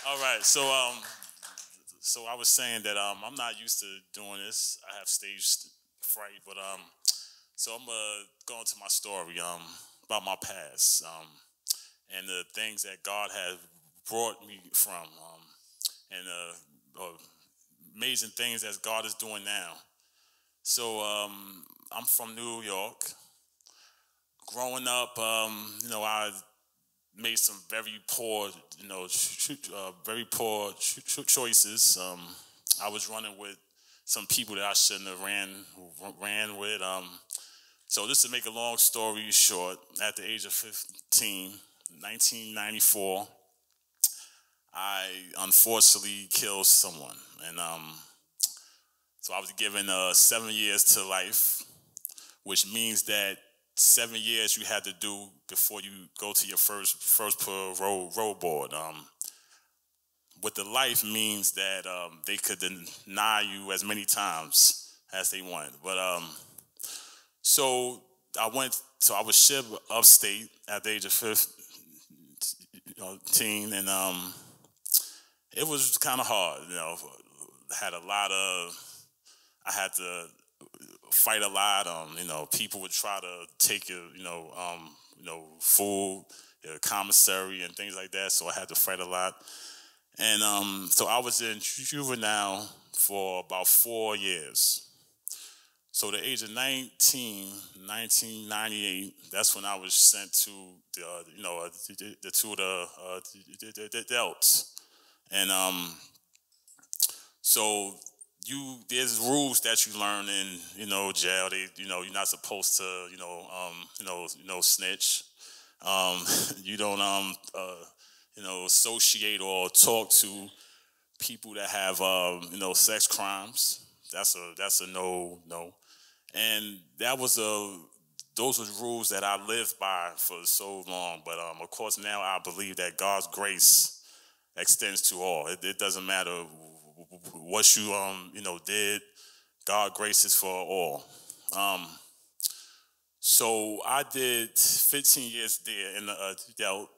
All right. So I was saying that I'm not used to doing this. I have stage fright, but so I'm gonna go into my story about my past and the things that God has brought me from and amazing things that God is doing now. So I'm from New York. Growing up, I made some very poor, very poor choices. I was running with some people that I shouldn't have ran with. So just to make a long story short, at the age of 15, 1994, I unfortunately killed someone, and so I was given 7 years to life, which means that 7 years you had to do before you go to your first parole board. With the life means that they could deny you as many times as they want. But so I was shipped upstate at the age of 15, and it was kind of hard. Had a lot of, I had to fight a lot. People would try to take your, food, your commissary, and things like that. So I had to fight a lot. And so I was in juvenile for about 4 years. So the age of 1998, that's when I was sent to the adults. And so there's rules that you learn in jail. You're not supposed to snitch. You don't associate or talk to people that have sex crimes. That's a no. And those were rules that I lived by for so long. But of course now I believe that God's grace extends to all. It doesn't matter what you did. God grace is for all. So I did 15 years there in the adult.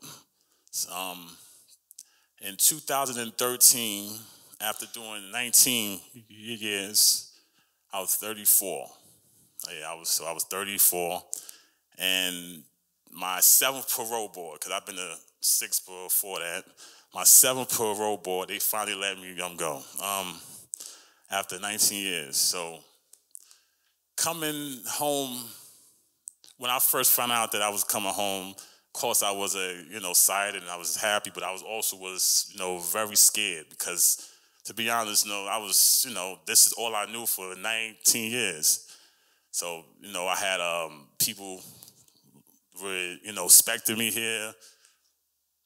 In 2013, after doing 19 years, I was 34. Yeah, I was 34, and my seventh parole board, because I've been to six before that. My seventh parole board, they finally let me go after 19 years. So coming home, when I first found out that I was coming home, of course I was excited and I was happy, but I was very scared because, to be honest, I was this is all I knew for 19 years. So I had people were expecting me here,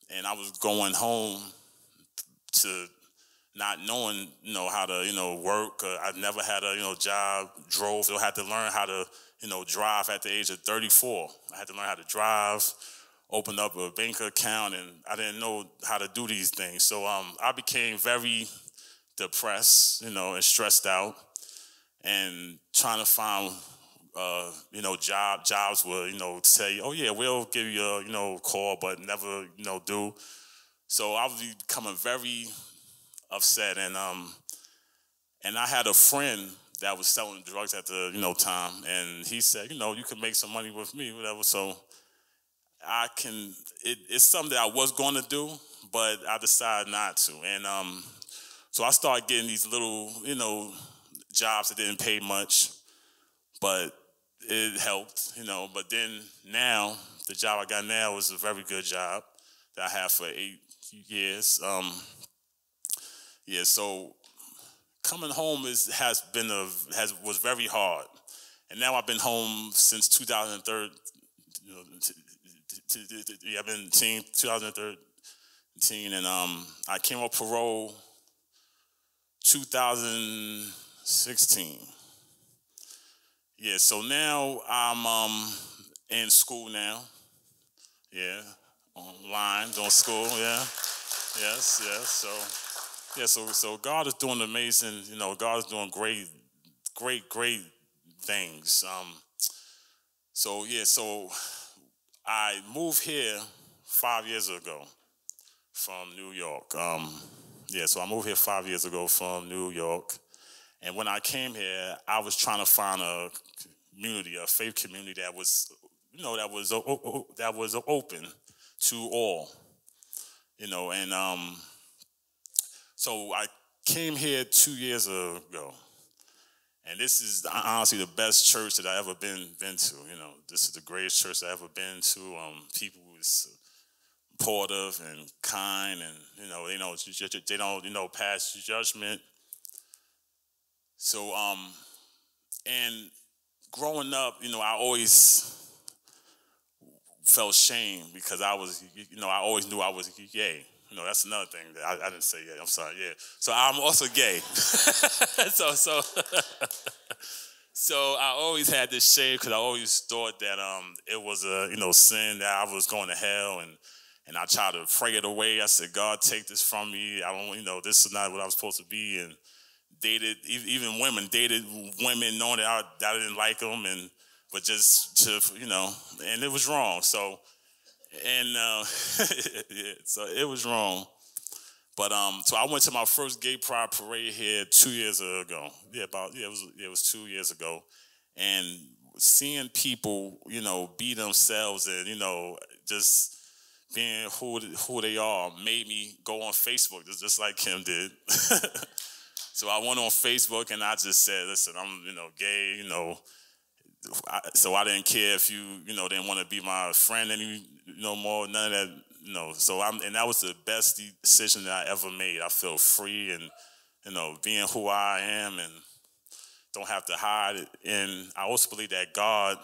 and I was going home to not knowing how to work. I never had a job. Drove. So I had to learn how to drive at the age of 34. I had to learn how to drive, open up a bank account, and I didn't know how to do these things. So I became very depressed, and stressed out, and trying to find jobs would say, oh yeah, we'll give you a call, but never do. So I was becoming very upset, and I had a friend that was selling drugs at the time, and he said, you can make some money with me, whatever. So it's something that I was going to do, but I decided not to. And so I started getting these little jobs that didn't pay much, but it helped, But then now, the job I got now is a very good job that I have for 8 years. So coming home was very hard, and now I've been home since 2013. I've been 2013, and I came off parole 2016. Yeah, so now I'm in school now. Yeah, online, doing school. Yeah, yes. So God is doing amazing. God is doing great things. So I moved here 5 years ago. from New York. Yeah, so I moved here 5 years ago from New York. And when I came here, I was trying to find a community, a faith community that was, that was open to all, And so I came here 2 years ago, and this is honestly the best church that I ever been to. This is the greatest church I ever been to. People is supportive and kind, and they don't pass judgment. So and growing up, I always felt shame because I was, I always knew I was gay. That's another thing that I didn't say yet. I'm sorry. Yeah. So I'm also gay. So I always had this shame because I always thought that it was a sin, that I was going to hell, and I tried to pray it away. I said, God, take this from me. I don't, this is not what I'm supposed to be. And dated even women, knowing that I didn't like them, but just to and it was wrong. So and yeah, so it was wrong. But so I went to my first gay pride parade here 2 years ago. It was 2 years ago, and seeing people be themselves and just being who they are made me go on Facebook just like Kim did. So I went on Facebook and I just said, listen, I'm gay, so I didn't care if you didn't want to be my friend any more, none of that. So and that was the best decision that I ever made. I feel free and being who I am and don't have to hide it. And I also believe that God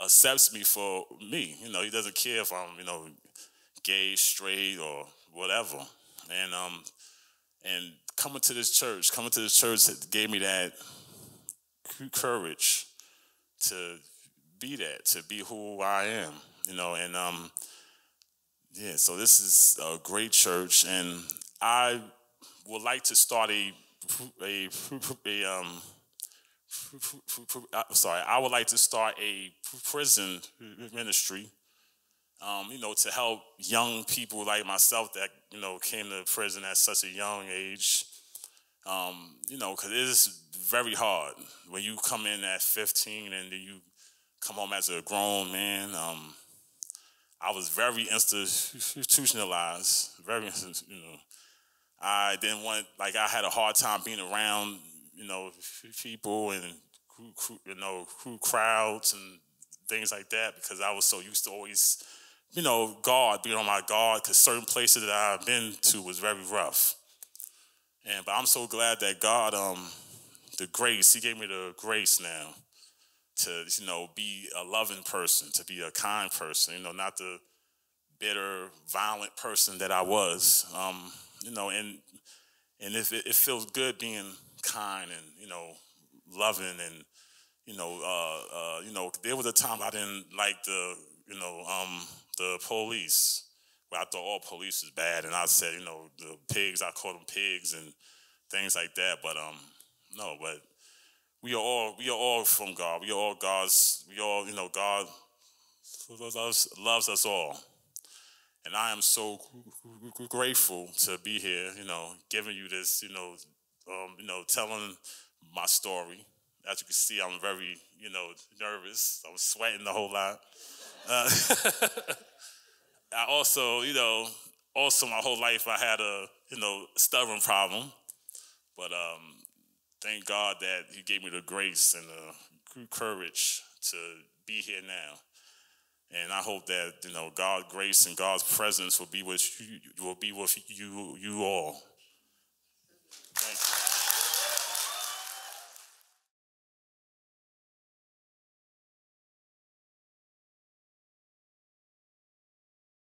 accepts me for me. He doesn't care if I'm gay, straight, or whatever. And coming to this church gave me that courage to be that, to be who I am, and yeah, so this is a great church, and I would like to start I would like to start a prison ministry, to help young people like myself that, came to prison at such a young age, because it is very hard when you come in at 15 and then you come home as a grown man. I was very institutionalized, I didn't want, I had a hard time being around, people and crowds and things like that because I was so used to always, being on my guard because certain places that I've been to was very rough. But I'm so glad that God, the grace, He gave me the grace now to, be a loving person, to be a kind person, not the bitter, violent person that I was, and if it feels good being kind and, loving and, there was a time I didn't like the police, where I thought all police is bad, and I said, the pigs, I called them pigs and things like that, but no, but we are all from God. We are all God's. We all, God loves us all, and I am so grateful to be here. Giving you this, telling my story. As you can see, I'm very, nervous. I'm sweating a whole lot. I also, my whole life I had a, stubborn problem, but thank God that He gave me the grace and the courage to be here now. And I hope that, God's grace and God's presence will be with you all.